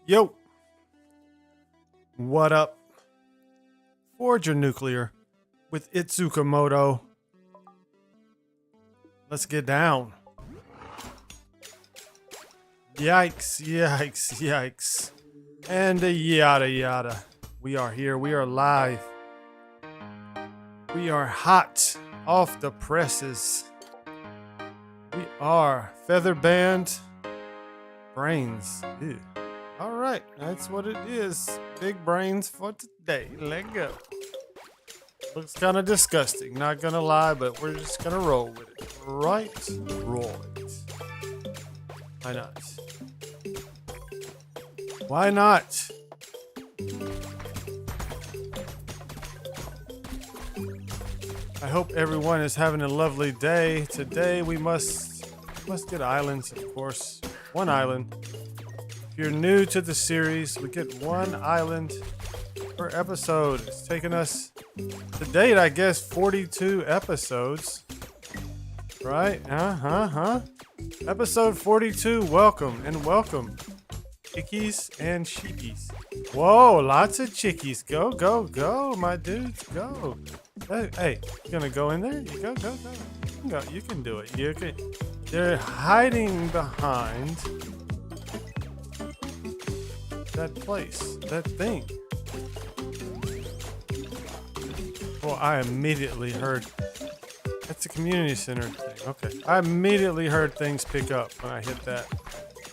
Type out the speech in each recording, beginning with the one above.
Yo, what up? Forager Nuclear with Itsukamoto. Let's get down. Yikes, yikes, yikes. And a yada yada. We are here, we are live. We are hot off the presses. We are Featherband Brains. Ew. All right, that's what it is. Big brains for today. Let go. Looks kind of disgusting, not gonna lie, but we're just gonna roll with it. Right? Roll it. Why not? Why not? I hope everyone is having a lovely day. Today we must get islands, of course. One island. If you're new to the series, we get one island per episode. It's taken us to date, I guess, 42 episodes. Right? Episode 42. Welcome and welcome. Chickies and sheepies. Whoa, lots of chickies. Go, go, go, my dudes. Go. Hey, you gonna go in there? You go. You can go. You can do it. You can. They're hiding behind that place, that thing. Well, I immediately heard. That's a community center thing. Okay. I immediately heard things pick up when I hit that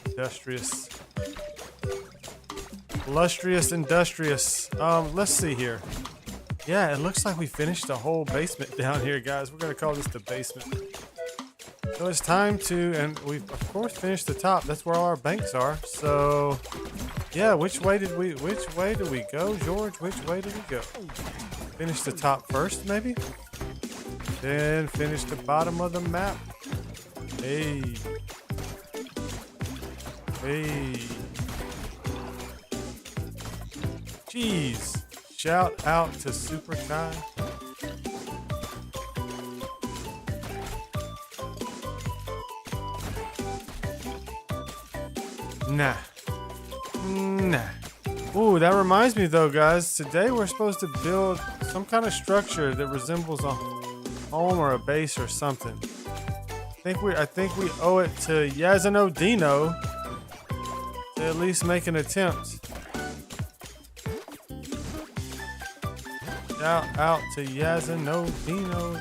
industrious. Let's see here. Yeah, it looks like we finished the whole basement down here, guys. We're gonna call this the basement. So it's time to, and we've of course finished the top. That's where all our banks are. So yeah, which way do we go, George? Which way do we go? Finish the top first, maybe? Then finish the bottom of the map. Hey. Jeez. Shout out to Super Kai. Nah. Ooh, that reminds me though, guys. Today we're supposed to build some kind of structure that resembles a home or a base or something. I think we owe it to Yazano Dino to at least make an attempt. Shout out to Yazano Dino.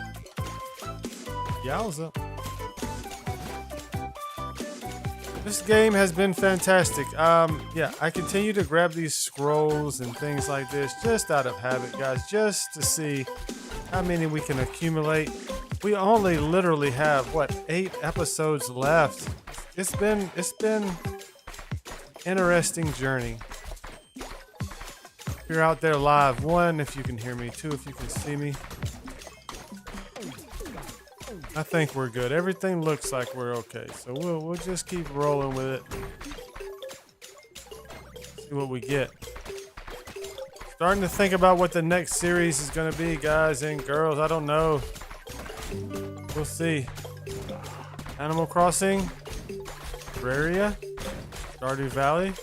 Yowza. This game has been fantastic. Yeah, I continue to grab these scrolls and things like this just out of habit, guys, just to see how many we can accumulate. We only literally have, 8 episodes left. It's been interesting journey. If you're out there live, 1, if you can hear me, 2, if you can see me. I think we're good. Everything looks like we're okay. So we'll just keep rolling with it. See what we get. Starting to think about what the next series is going to be, guys and girls. I don't know. We'll see. Animal Crossing, Terraria, Stardew Valley.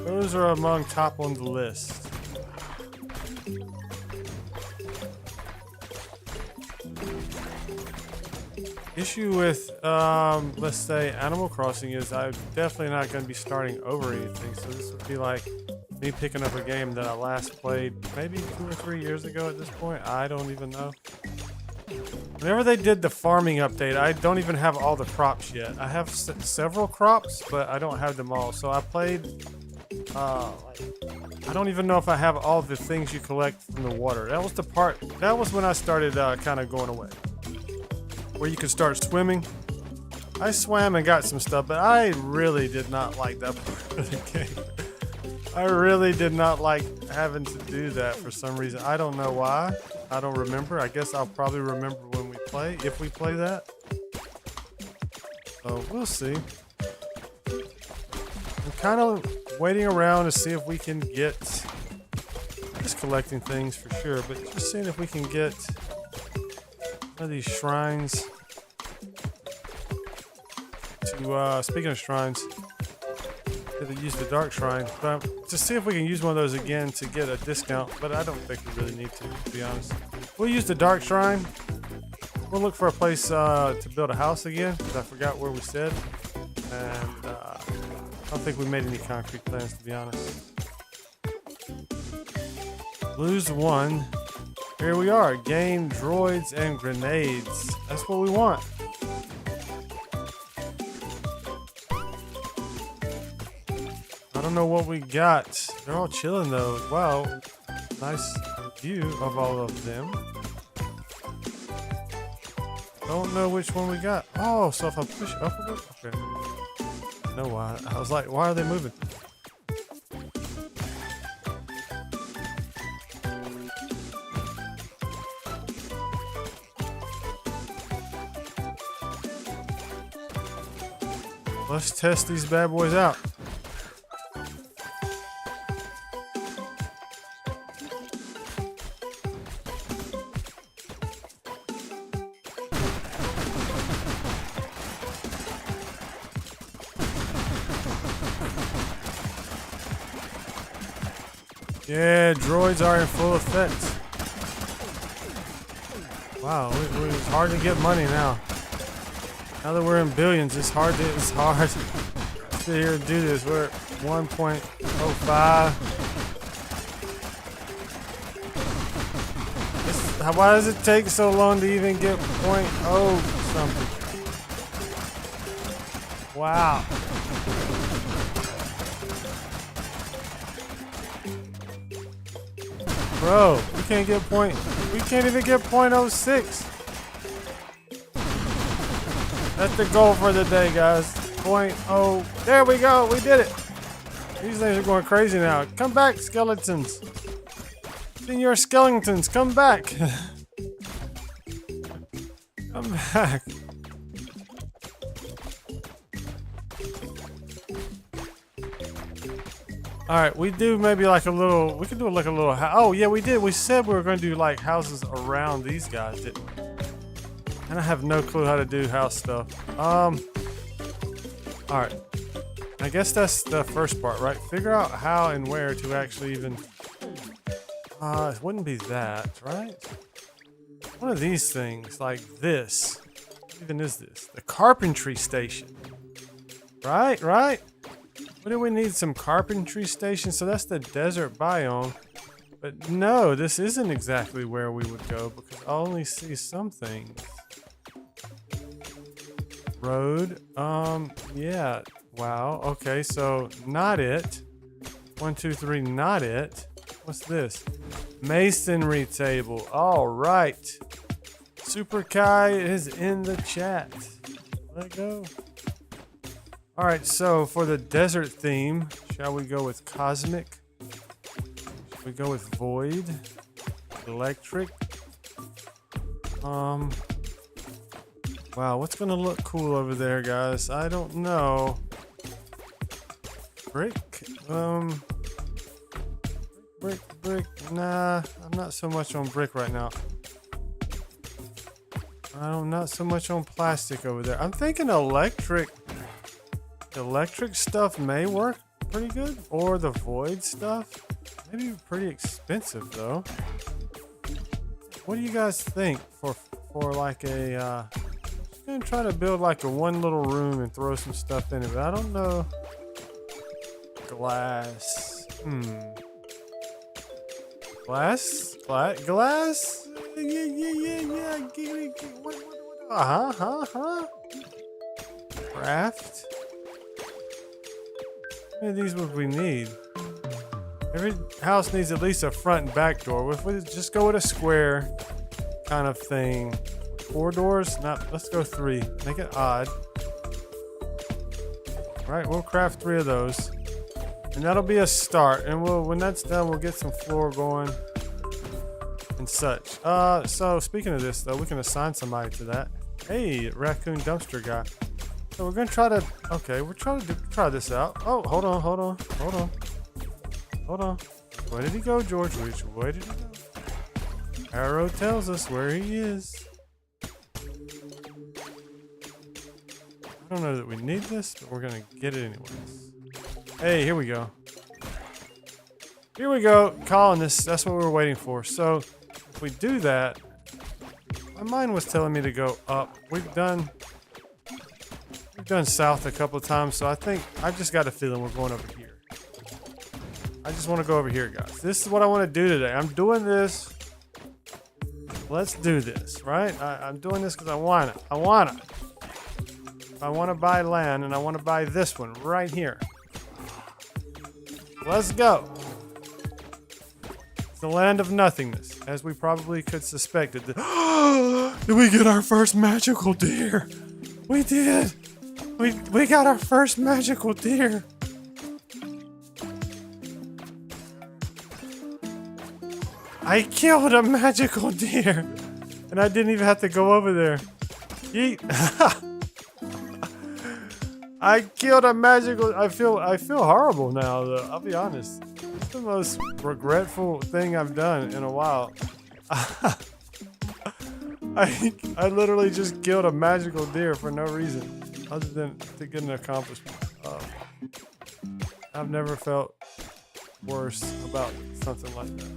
Those are among top on the list. Issue with, let's say, Animal Crossing is I'm definitely not going to be starting over anything. So this would be like me picking up a game that I last played maybe 2 or 3 years ago at this point. I don't even know. Whenever they did the farming update, I don't even have all the crops yet. I have several crops, but I don't have them all. So I played, I don't even know if I have all the things you collect from the water. That was when I started kind of going away. Where you could start swimming. I swam and got some stuff, but I really did not like that part of the game. I really did not like having to do that for some reason. I don't know why. I don't remember. I guess I'll probably remember when we play, if we play that. So we'll see. I'm kind of waiting around to see if we can get, just collecting things for sure, but just seeing if we can get one of these shrines. Speaking of shrines, to use the dark shrine, but to see if we can use one of those again to get a discount. But I don't think we really need to be honest. We'll use the dark shrine. We'll look for a place to build a house again, because I forgot where we said. And I don't think we made any concrete plans, to be honest. Lose 1. Here we are. Gain droids and grenades. That's what we want. I don't know what we got. They're all chilling though. Wow. Nice view of all of them. Don't know which one we got. Oh, so if I push up a bit? Okay. I know why. I was like, why are they moving? Let's test these bad boys out. Yeah, droids are in full effect. Wow, it's hard to get money now. Now that we're in billions, it's hard to sit here and do this. We're at 1.05. Why does it take so long to even get 0.0 something? Wow. Bro, we can't even get 0.06. That's the goal for the day, guys. 0.0. There we go. We did it. These things are going crazy now. Come back, skeletons. Senior skeletons, come back. Come back. All right, we do maybe like a little. We could do like a little. Oh yeah, we did. We said we were going to do like houses around these guys, didn't we? And I have no clue how to do house stuff. All right. I guess that's the first part, right? Figure out how and where to actually even. It wouldn't be that, right? One of these things, like this. What even is this? The carpentry station. Right, right. What do we need? Some carpentry station. So that's the desert biome. But no, this isn't exactly where we would go because I only see some things. Road. Yeah. Wow. Okay, so not it. 1, 2, 3, not it. What's this? Masonry table. All right. Super Kai is in the chat. Let it go. All right, so for the desert theme, shall we go with cosmic? Shall we go with void? Electric? Wow, what's gonna look cool over there, guys? I don't know. Brick? Brick. Nah, I'm not so much on brick right now. I'm not so much on plastic over there. I'm thinking electric. Electric stuff may work pretty good, or the void stuff. Maybe pretty expensive though. What do you guys think for like a? I'm gonna try to build like a one little room and throw some stuff in it, but I don't know. Glass. Glass. Yeah. What? Craft. How many of these would we need? Every house needs at least a front and back door. If we just go with a square kind of thing. 4 doors? Let's go 3. Make it odd. Right, we'll craft 3 of those. And that'll be a start. And when that's done, we'll get some floor going and such. So speaking of this though, we can assign somebody to that. Hey, raccoon dumpster guy. So we're gonna try to. Okay, we're trying to try this out. Oh, hold on. Where did he go, George? Where did he go? Arrow tells us where he is. I don't know that we need this, but we're gonna get it anyways. Hey, here we go. Here we go. Colonists. That's what we were waiting for. So if we do that, my mind was telling me to go up. We've done south a couple of times, so I think I just got a feeling we're going over here. I just want to go over here, guys. This is what I want to do today. I'm doing this. Let's do this, right? I'm doing this because I want it. I want to buy land, and I want to buy this one right here. Let's go. It's the land of nothingness, as we probably could suspect it. Did we get our first magical deer? We did. We got our first magical deer. I killed a magical deer, and I didn't even have to go over there. Yeet. I killed a magical. I feel horrible now, though. I'll be honest. It's the most regretful thing I've done in a while. I literally just killed a magical deer for no reason, other than to get an accomplishment. I've never felt worse about something like that.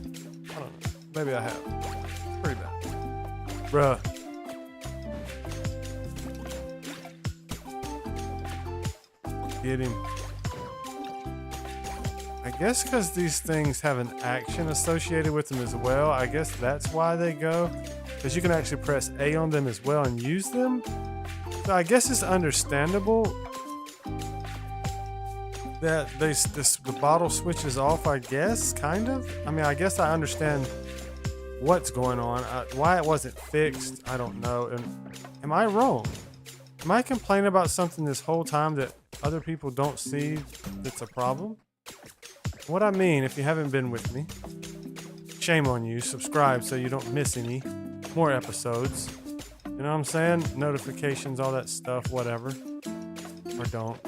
I don't know. Maybe I have. Pretty bad. Bruh. Get him. I guess because these things have an action associated with them as well. I guess that's why they go. Because you can actually press A on them as well and use them. So I guess it's understandable that the bottle switches off, I guess, kind of. I mean, I guess I understand what's going on. Why it wasn't fixed, I don't know. And am I wrong? Am I complaining about something this whole time that other people don't see that's a problem? What I mean, if you haven't been with me, shame on you. Subscribe so you don't miss any more episodes. You know what I'm saying? Notifications, all that stuff, whatever. Or don't.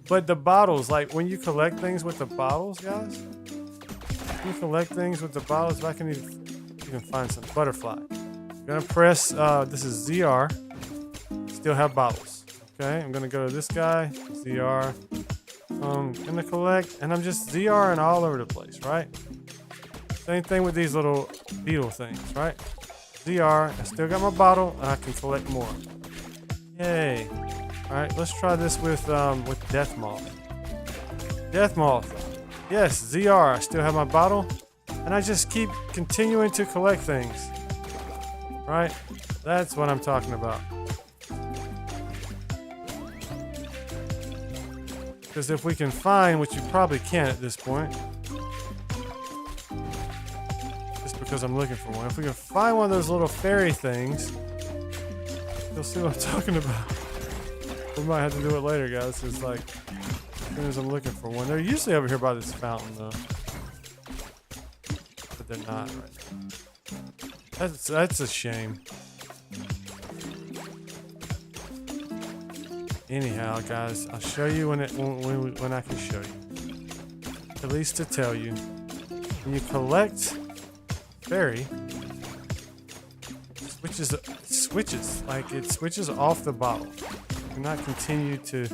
But the bottles, like when you collect things with the bottles, guys, you collect things with the bottles. If I can even, you can find some butterfly. I'm gonna press, this is ZR, still have bottles. Okay, I'm gonna go to this guy, ZR. I'm gonna collect, and I'm just ZRing all over the place, right? Same thing with these little beetle things, right? ZR, I still got my bottle, and I can collect more. Yay. All right, let's try this with Death Moth. Death Moth. Yes, ZR, I still have my bottle, and I just keep continuing to collect things. Right? That's what I'm talking about. Because if we can find, which you probably can't at this point, just because I'm looking for one. If we can find one of those little fairy things, you'll see what I'm talking about. We might have to do it later, guys. It's like, as soon as I'm looking for one. They're usually over here by this fountain, though. But they're not right now. That's a shame. Anyhow, guys, I'll show you when I can show you. At least to tell you. When you collect fairy, it switches off the bottle. You cannot continue to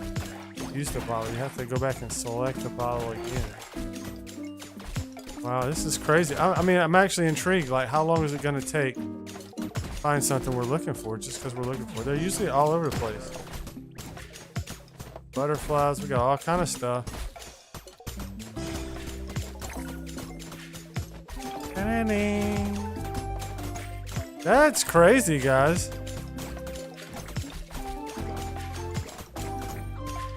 use the bottle. You have to go back and select the bottle again. Wow, this is crazy. I mean, I'm actually intrigued. Like, how long is it going to take to find something we're looking for just because we're looking for it? They're usually all over the place. Butterflies, we got all kind of stuff. That's crazy, guys.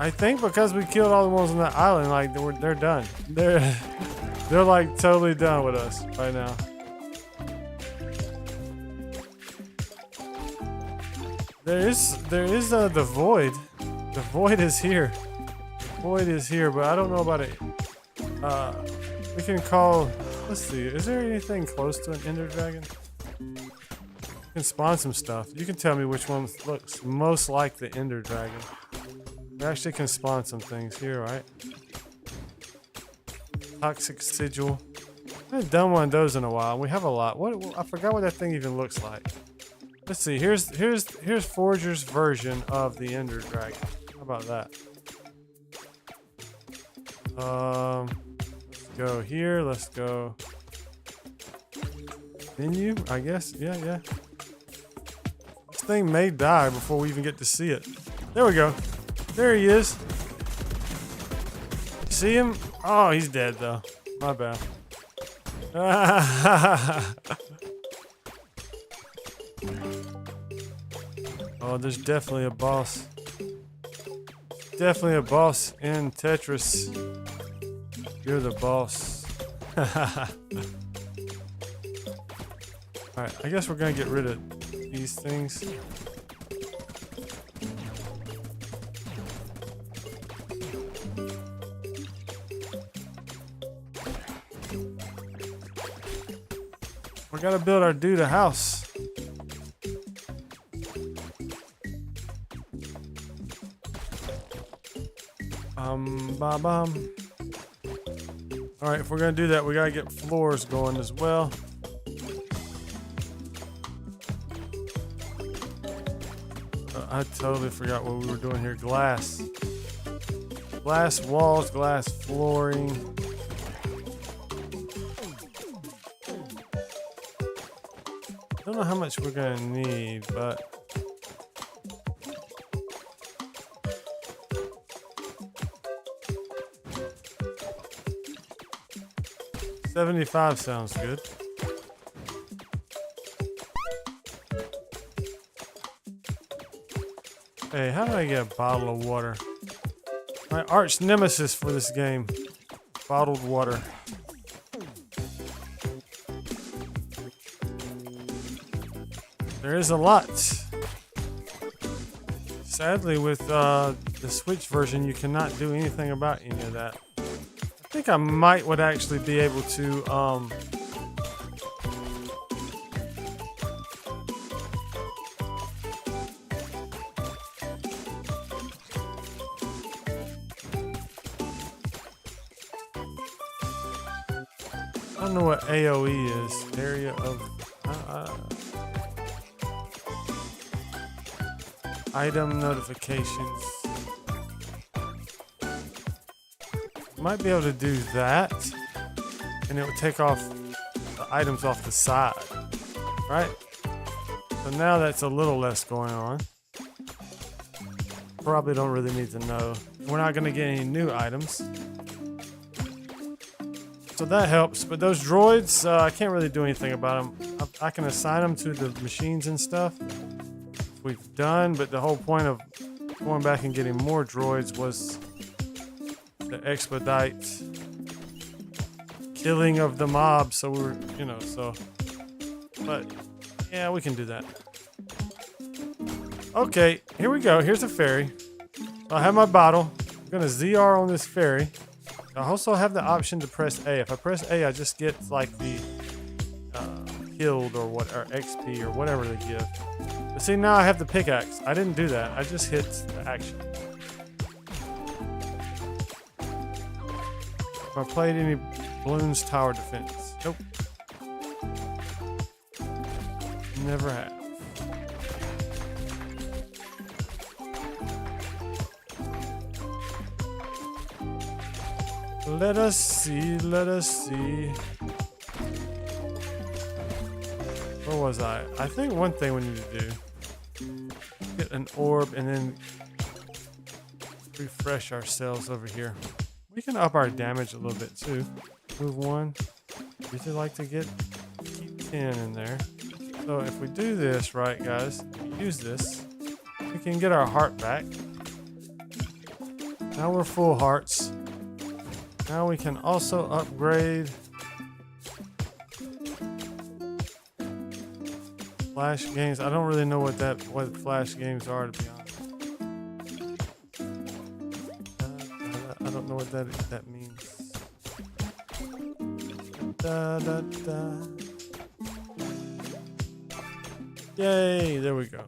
I think because we killed all the ones on that island, like they're done. They're like totally done with us right now. There is the void. The void is here. The void is here, but I don't know about it. We can call. Let's see. Is there anything close to an ender dragon? You can spawn some stuff. You can tell me which one looks most like the ender dragon. We actually can spawn some things here, right? Toxic sigil. I haven't done one of those in a while. We have a lot. I forgot what that thing even looks like. Let's see. Here's Forager's version of the ender dragon. How about that? Let's go here. Let's go menu, I guess. Yeah. This thing may die before we even get to see it. There we go. There he is. See him? Oh, he's dead though. My bad. Oh, there's definitely a boss. Definitely a boss in Tetris. You're the boss. Alright, I guess we're gonna get rid of these things. We gotta build our dude a house. Alright, if we're gonna do that, we gotta get floors going as well. I totally forgot what we were doing here. Glass. Glass walls, glass flooring. I don't know how much we're gonna need, but $75 sounds good. Hey, how do I get a bottle of water? My arch nemesis for this game. Bottled water. There is a lot. Sadly, with the Switch version, you cannot do anything about any of that. I think I would actually be able to I don't know what AOE is. Area of item notifications. Might be able to do that, and it would take off the items off the side, right? So now that's a little less going on. Probably don't really need to know. We're not going to get any new items. So that helps, but those droids, I can't really do anything about them. I can assign them to the machines and stuff. We've done, but the whole point of going back and getting more droids was to expedite killing of the mob. So we were, but yeah, we can do that. Okay, here we go. Here's a ferry. I have my bottle. I'm gonna ZR on this ferry. I also have the option to press A. If I press A, I just get like the healed or XP or whatever they give. But see, now I have the pickaxe. I didn't do that. I just hit the action. Have I played any Bloons Tower Defense? Nope. Never have. Let us see, let us see. Where was I? I think one thing we need to do, get an orb and then refresh ourselves over here. We can up our damage a little bit too. Move one. Usually like to keep 10 in there. So if we do this right, guys, use this, we can get our heart back. Now we're full hearts. Now we can also upgrade flash games. I don't really know what flash games are, to be honest. I don't know what that means. Yay! There we go.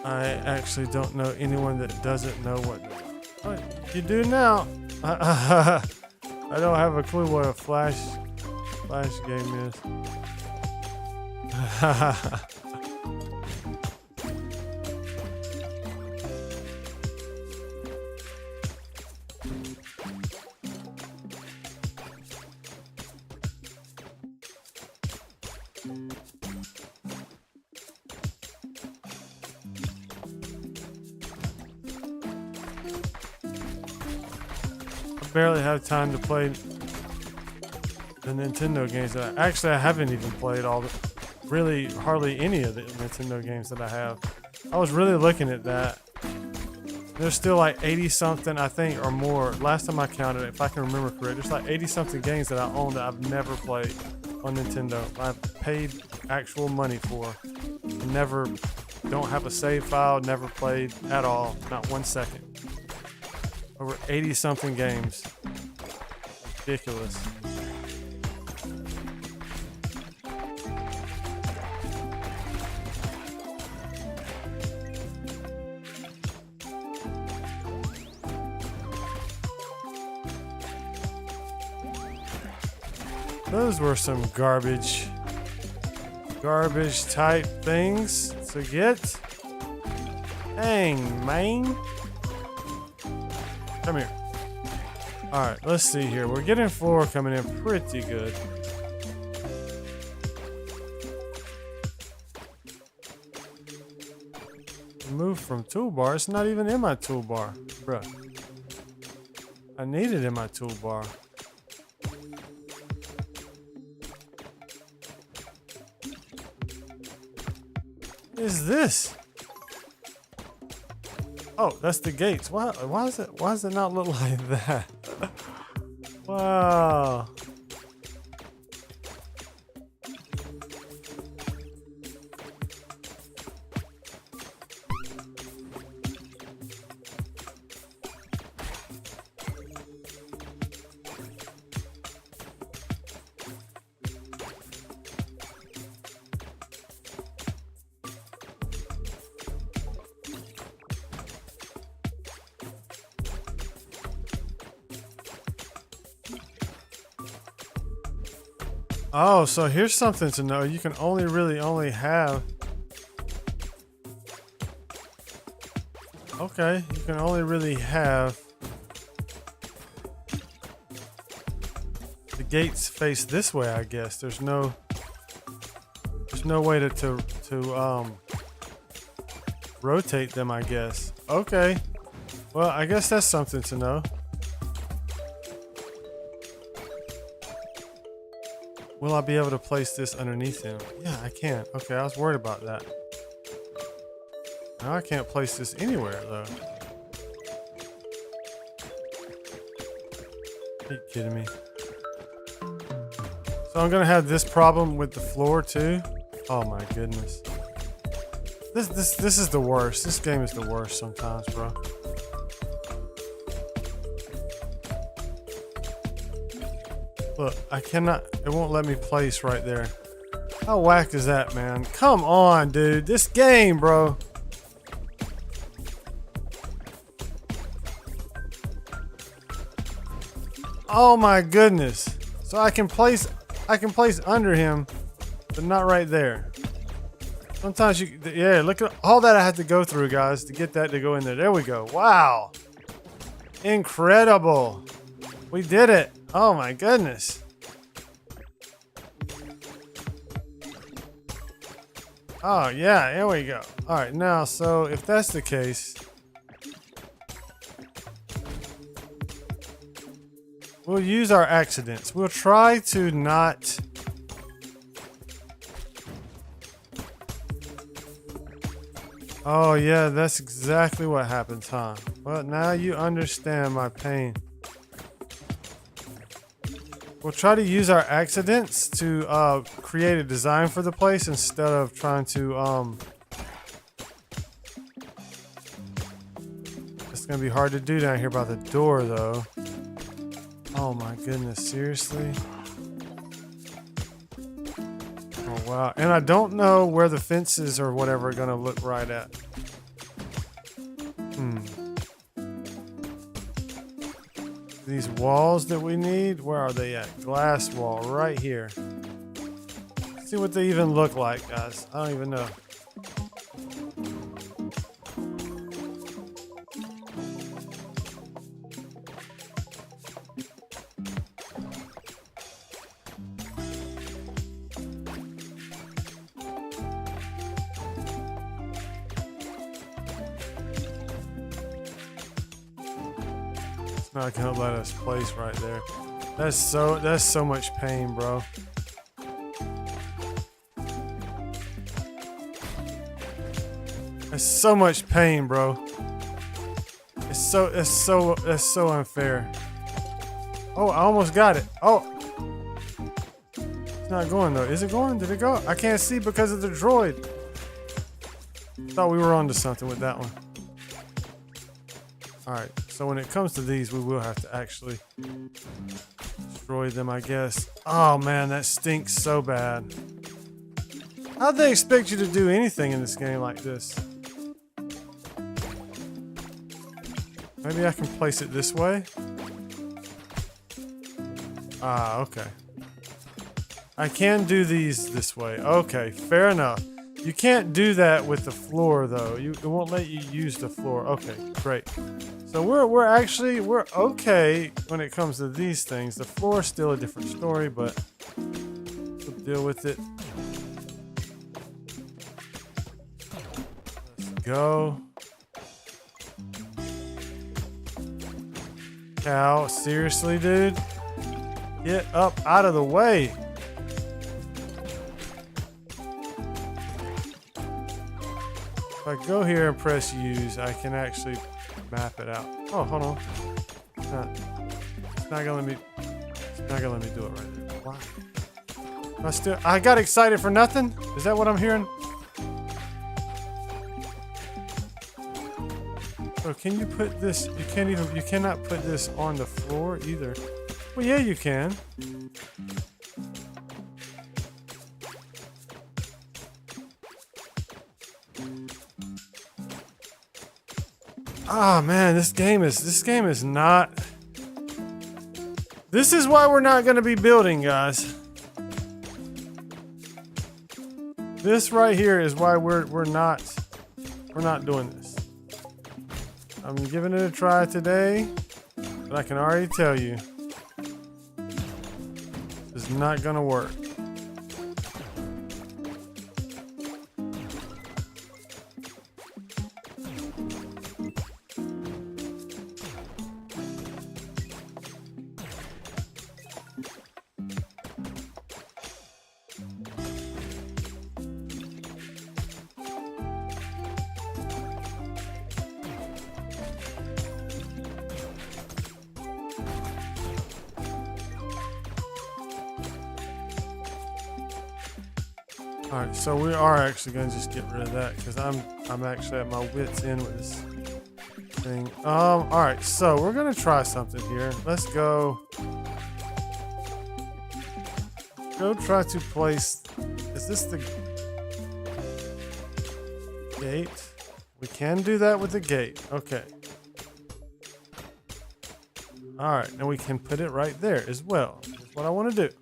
I actually don't know anyone that doesn't know what you do now. I don't have a clue what a flash game is. Barely have time to play the Nintendo games that I haven't even played hardly any of the Nintendo games that I have. I was really looking at that. There's still like 80 something, I think, or more. Last time I counted, if I can remember correct, there's like 80 something games that I own that I've never played on Nintendo. I've paid actual money for. Don't have a save file, never played at all, not 1 second. Over 80 something games. Ridiculous. Those were some garbage type things to get. Dang, man. Come here. Alright, let's see here. We're getting 4 coming in pretty good. Move from toolbar. It's not even in my toolbar. Bruh. I need it in my toolbar. What is this? Oh, that's the gates. Why does it not look like that? Wow. Oh, so here's something to know. You can only have... Okay, you can only really have... The gates face this way, I guess. There's no way to rotate them, I guess. Okay. Well, I guess that's something to know. Will I be able to place this underneath him? Yeah, I can. Okay, I was worried about that. Now I can't place this anywhere, though. Are you kidding me? So I'm gonna have this problem with the floor, too? Oh my goodness. This is the worst. This game is the worst sometimes, bro. Look, I cannot, it won't let me place right there. How whack is that, man? Come on, dude. This game, bro. Oh my goodness. So I can place under him, but not right there. Sometimes yeah, look at all that I had to go through, guys, to get that to go in there. There we go. Wow. Incredible. We did it. Oh my goodness. Oh yeah, here we go. All right, now, so if that's the case, we'll use our accidents. We'll try to not... Oh yeah, that's exactly what happens, huh? Well, now you understand my pain. We'll try to use our accidents to create a design for the place instead of trying to It's gonna be hard to do down here by the door, though. Oh my goodness, seriously? Oh wow, and I don't know where the fences or whatever are gonna look right at. these walls that we need. Where are they at? Glass wall right here. Let's see what they even look like, guys. I don't even know. Not gonna let us place right there. That's so much pain, bro. That's so much pain, bro. That's so unfair. Oh, I almost got it. Oh, it's not going though. Is it going? Did it go? I can't see because of the droid. Thought we were onto something with that one. All right. So when it comes to these, we will have to actually destroy them, I guess. Oh man, that stinks so bad. How'd they expect you to do anything in this game like this? Maybe I can place it this way. Ah, okay. I can do these this way. Okay, fair enough. You can't do that with the floor though. It won't let you use the floor. Okay, great. So we're okay when it comes to these things. The floor is still a different story, but we'll deal with it. Let's go. Cow, seriously, dude? Get up out of the way. If I go here and press use, I can actually map it out. Oh, hold on. It's not gonna let me. It's not gonna let me do it right there. Why? I got excited for nothing. Is that what I'm hearing? So can you put this? You cannot put this on the floor either. Well, yeah, you can. Ah, man, this game is not. This is why we're not going to be building, guys. This right here is why we're not doing this. I'm giving it a try today, but I can already tell you it's not going to work. Alright, so we are actually going to just get rid of that because I'm actually at my wit's end with this thing. Alright, so we're going to try something here. Let's go try to place. Is this the gate? We can do that with the gate. Okay. Alright, now we can put it right there as well. That's what I want to do.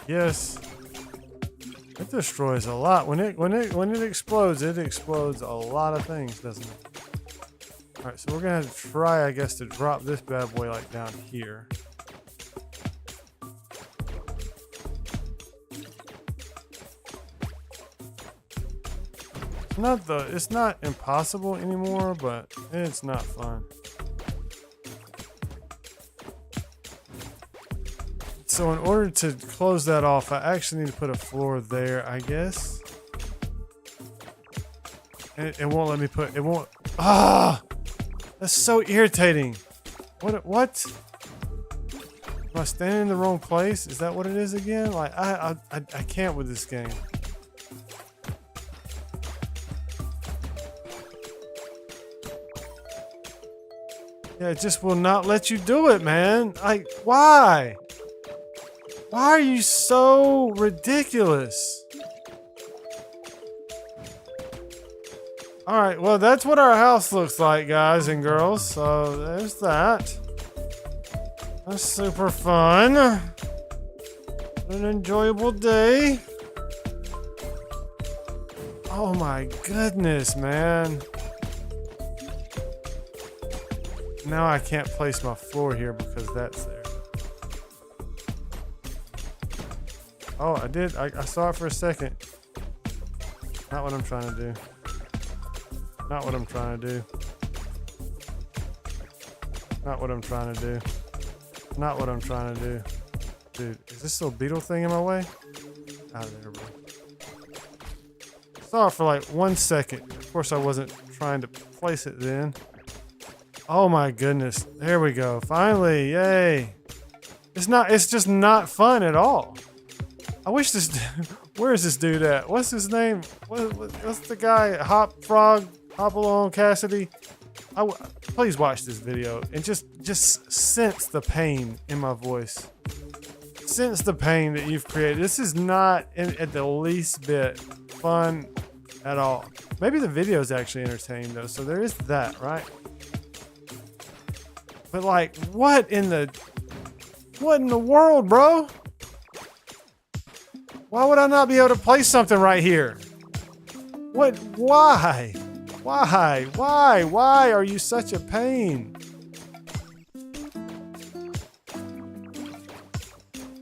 Yes, it destroys a lot. When it explodes a lot of things, doesn't it? All right, so we're gonna have to try, I guess, to drop this bad boy like down here. It's not impossible anymore, but it's not fun. So in order to close that off, I actually need to put a floor there, I guess. And it won't let me put, it won't, that's so irritating. What? Am I standing in the wrong place? Is that what it is again? Like, I can't with this game. Yeah, it just will not let you do it, man. Like, why? Why are you so ridiculous? Alright, well, that's what our house looks like, guys and girls. So, there's that. That's super fun. An enjoyable day. Oh my goodness, man. Now I can't place my floor here because that's there. Oh, I did. I saw it for a second. Not what I'm trying to do. Not what I'm trying to do. Not what I'm trying to do. Not what I'm trying to do. Dude, is this little beetle thing in my way? Out of there, bro. Saw it for like 1 second. Of course, I wasn't trying to place it then. Oh my goodness. There we go. Finally. Yay. It's just not fun at all. I wish this... Where is this dude at? What's his name? What's the guy? HopFrog? Hop along, Cassidy? Please watch this video and just sense the pain in my voice. Sense the pain that you've created. This is not at the least bit fun at all. Maybe the video is actually entertaining though, so there is that, right? But like, what in the world, bro? Why would I not be able to place something right here? What? Why? Why are you such a pain?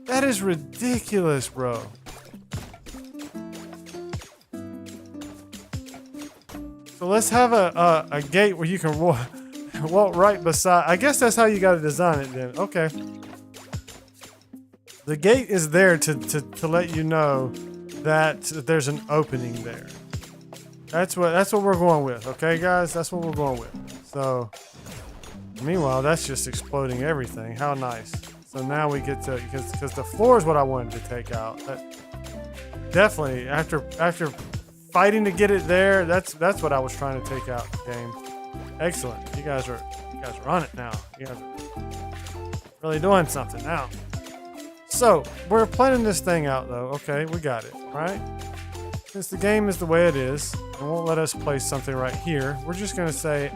That is ridiculous, bro. So let's have a gate where you can walk right beside. I guess that's how you got to design it then. Okay. The gate is there to let you know that there's an opening there. That's what we're going with, okay, guys? That's what we're going with. So, meanwhile, that's just exploding everything. How nice. So now we get to, because the floor is what I wanted to take out. Definitely, after fighting to get it there, that's what I was trying to take out the game. Excellent. You guys are on it now. You guys are really doing something now. So, we're planning this thing out though. Okay, we got it, right? Since the game is the way it is, it won't let us place something right here. We're just going to say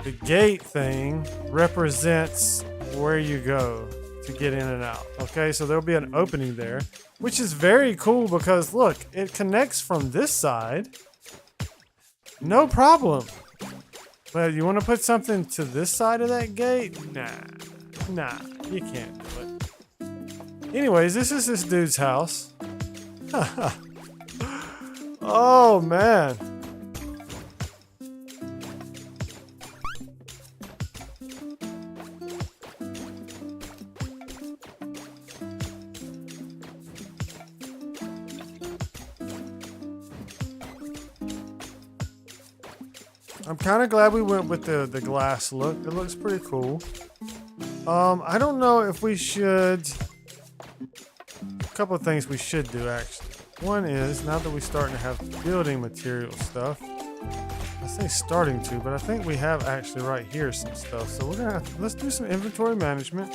the gate thing represents where you go to get in and out. Okay, so there'll be an opening there, which is very cool because look, it connects from this side. No problem. But you want to put something to this side of that gate? Nah, you can't do it. Anyways, this is this dude's house. Oh, man. I'm kind of glad we went with the glass look. It looks pretty cool. I don't know if we should... A couple of things we should do, actually. One is, now that we're starting to have building material stuff, I say starting to, but I think we have actually right here some stuff. So we're gonna let's do some inventory management.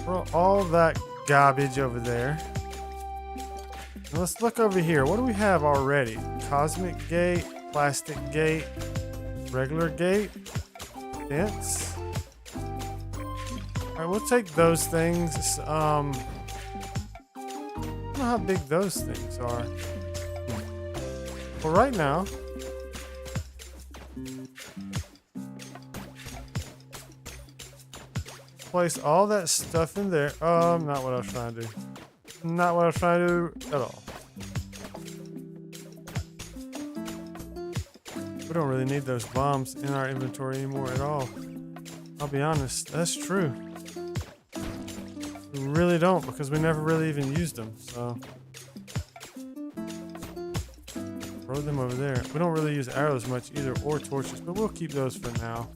Throw all that garbage over there. And let's look over here. What do we have already? Cosmic gate, plastic gate, regular gate, fence. All right, we'll take those things. I don't know how big those things are. Well, right now, place all that stuff in there. Not what I was trying to do. Not what I was trying to do at all. We don't really need those bombs in our inventory anymore at all. I'll be honest, that's true. We really don't, because we never really even used them, so. Throw them over there. We don't really use arrows much either, or torches, but we'll keep those for now.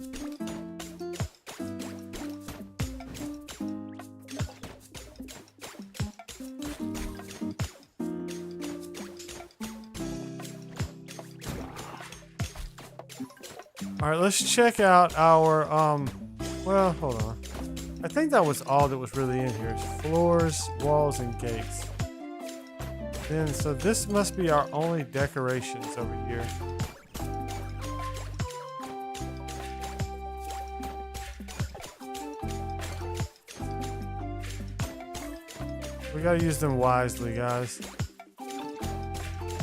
All right, let's check out our well, hold on. I think that was all that was really in here. It's floors, walls, and gates. Then so this must be our only decorations over here. We gotta use them wisely, guys.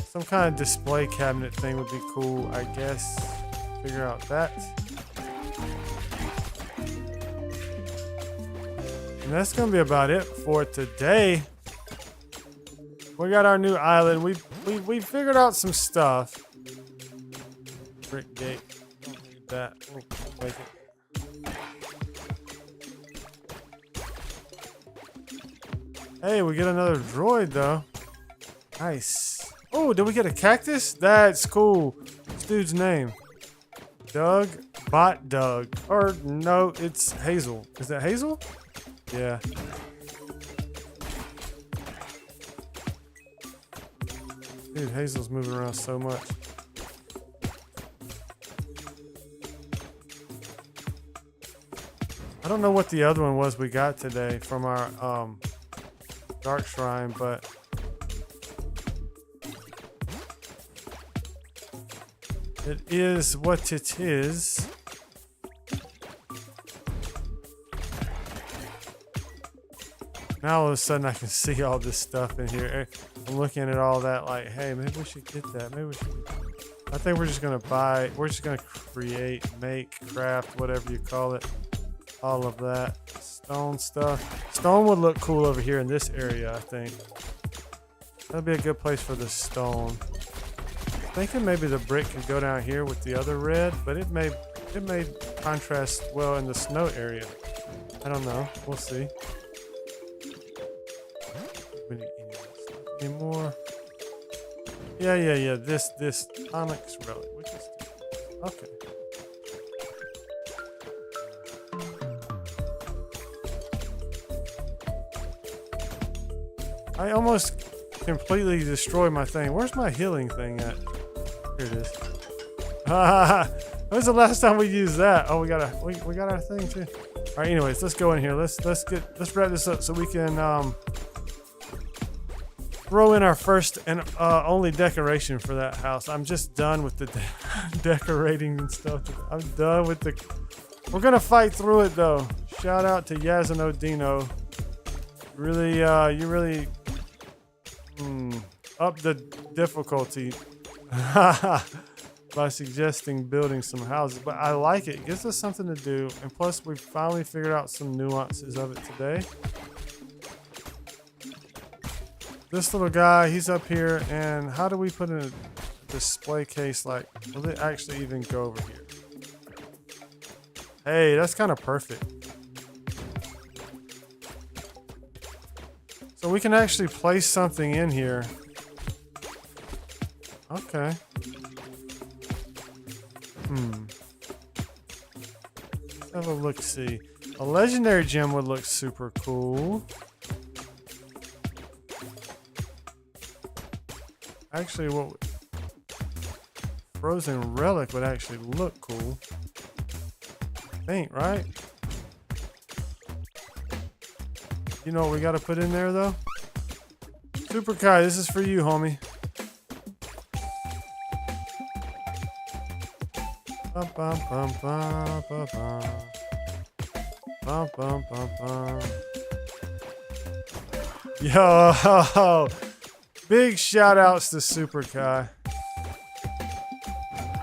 Some kind of display cabinet thing would be cool, I guess. Figure out that. And that's gonna be about it for today. We got our new island. We figured out some stuff. Brick gate. Don't need that. We'll take it. Hey, we get another droid though. Nice. Oh, did we get a cactus? That's cool. This dude's name. Doug. Bot Doug. Or no, it's Hazel. Is that Hazel? Yeah. Dude, Hazel's moving around so much. I don't know what the other one was we got today from our Dark Shrine, but it is what it is. Now all of a sudden I can see all this stuff in here. I'm looking at all that like, hey, maybe we should get that. Maybe we should. I think we're just gonna buy. We're just gonna create, make, craft, whatever you call it. All of that stone stuff. Stone would look cool over here in this area, I think. That'd be a good place for the stone. Thinking maybe the brick could go down here with the other red, but it may contrast well in the snow area. I don't know. We'll see. We need any more? Yeah. This onyx relic. Which is okay. I almost completely destroyed my thing. Where's my healing thing at? Here it is. When's the last time we used that? Oh, we got our thing too. All right. Anyways, let's go in here. Let's wrap this up so we can throw in our first and only decoration for that house. I'm just done with the decorating and stuff. I'm done with the. We're gonna fight through it though. Shout out to Yazano Dino. Really, you really up the difficulty by suggesting building some houses, but I like it. It gives us something to do, and plus we finally figured out some nuances of it today. This little guy, he's up here, and how do we put in a display case? Like, will it actually even go over here? Hey, that's kind of perfect. So we can actually place something in here. Okay. Let's have a look-see. A legendary gem would look super cool. Actually, what frozen relic would actually look cool. I think, right? You know what we gotta put in there though? Super Kai, this is for you, homie. Bum, bum, bum, bum, bum, bum. Bum, bum, bum, bum. Yo! Big shout outs to Super Kai.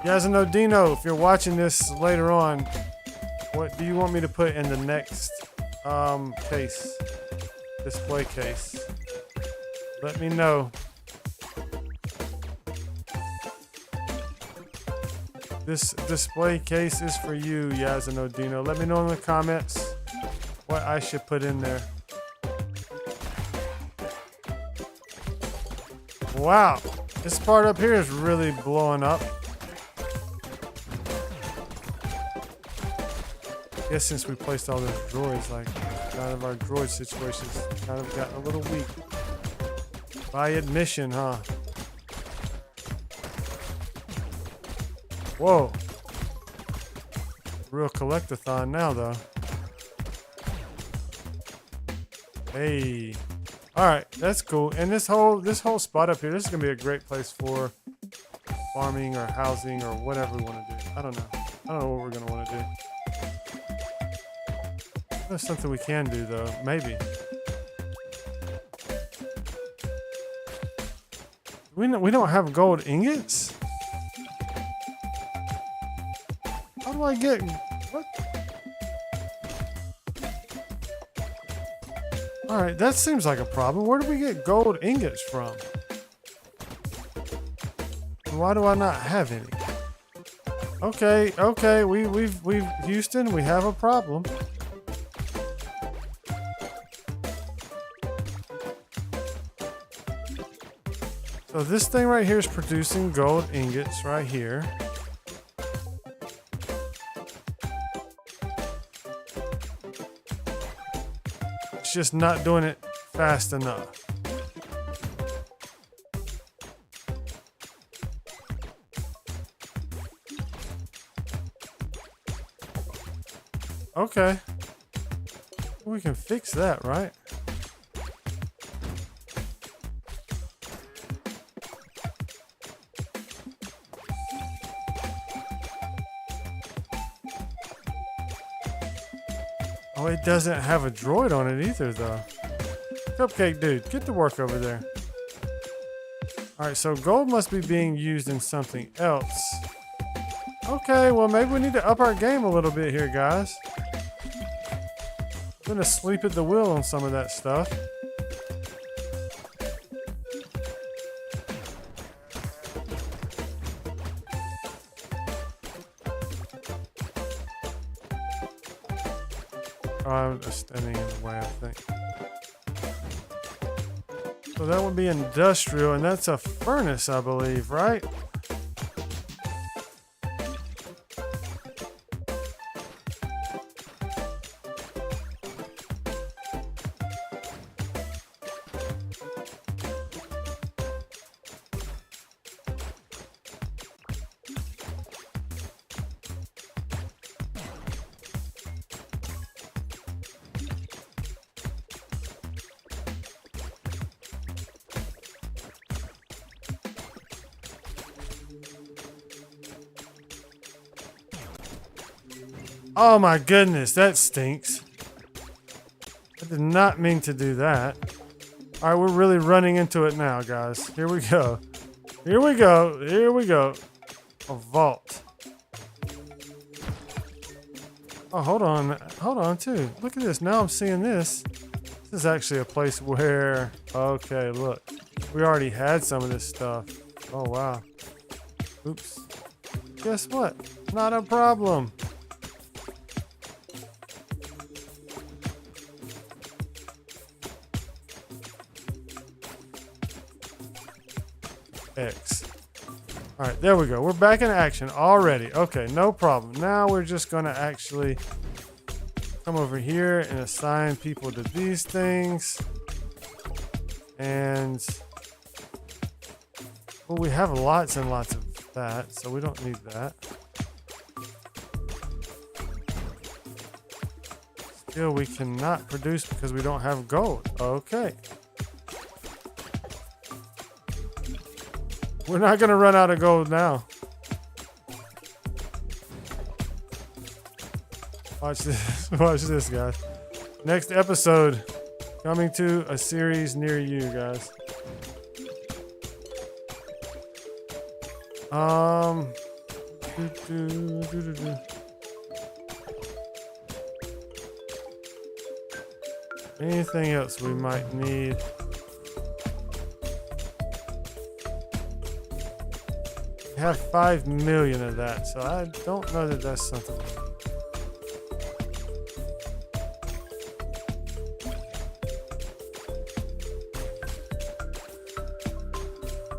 Yazano Dino, if you're watching this later on, what do you want me to put in the next case? Display case. Let me know. This display case is for you, Yazano Dino. Let me know in the comments what I should put in there. Wow, this part up here is really blowing up. I guess since we placed all those droids, like, kind of our droid situation's kind of gotten a little weak. By admission, huh? Whoa. Real collectathon now, though. Hey. Alright, that's cool. And this whole spot up here, this is gonna be a great place for farming or housing or whatever we want to do. I don't know. I don't know what we're gonna want to do. That's something we can do though. Maybe. We don't have gold ingots? How do I get what? Alright, that seems like a problem. Where do we get gold ingots from? And why do I not have any? Okay, we've Houston, we have a problem. So this thing right here is producing gold ingots right here. It's just not doing it fast enough. Okay. We can fix that, right? Oh, it doesn't have a droid on it either, though. Cupcake dude, get to work over there. Alright, so gold must be being used in something else. Okay, well maybe we need to up our game a little bit here, guys. I'm gonna sleep at the wheel on some of that stuff. Oh, I'm just standing in the way, I think. So that would be industrial, and that's a furnace, I believe, right? Oh my goodness, that stinks. I did not mean to do that. Alright, we're really running into it now, guys. Here we go. Here we go. Here we go. A vault. Oh, hold on. Hold on, too. Look at this. Now I'm seeing this. This is actually a place where... Okay, look. We already had some of this stuff. Oh, wow. Oops. Guess what? Not a problem. X. All right, there we go. We're back in action already. Okay, no problem. Now we're just going to actually come over here and assign people to these things. And well, we have lots and lots of that, so we don't need that. Still, we cannot produce because we don't have gold. Okay. We're not going to run out of gold now. Watch this. Watch this, guys. Next episode coming to a series near you, guys. Anything else we might need? I have 5 million of that, so I don't know that that's something.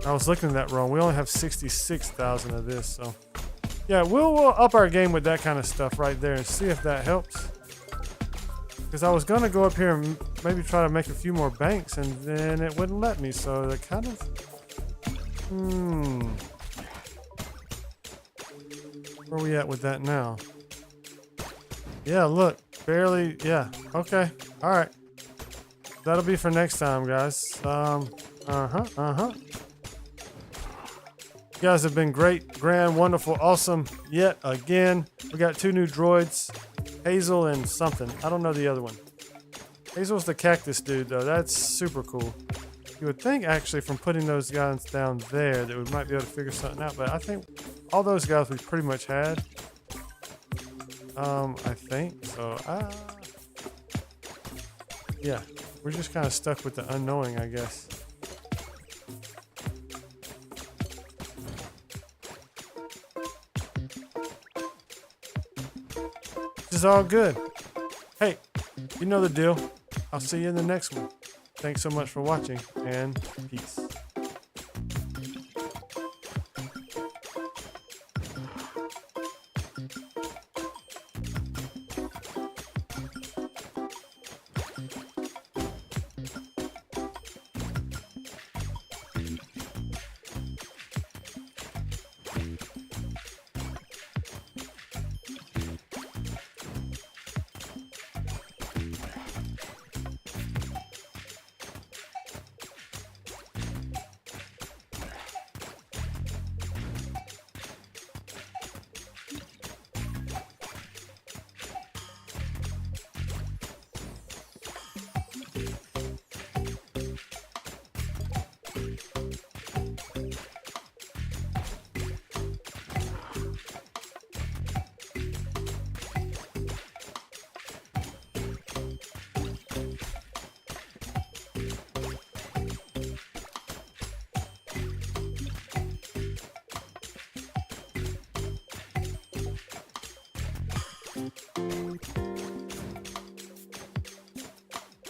I was looking at that wrong. We only have 66,000 of this, so yeah, we'll up our game with that kind of stuff right there and see if that helps. Because I was gonna go up here and maybe try to make a few more banks, and then it wouldn't let me. So that kind of Where are we at with that now? Yeah, look, barely. Yeah. Okay. All right. That'll be for next time, guys. You guys have been great, grand, wonderful, awesome yet again. We got 2 new droids, Hazel and something. I don't know the other one. Hazel's the cactus dude, though. That's super cool. You would think, actually, from putting those guys down there that we might be able to figure something out, but I think all those guys we pretty much had. I think so. Yeah, we're just kind of stuck with the unknowing, I guess. This is all good. Hey, you know the deal. I'll see you in the next one. Thanks so much for watching, and peace.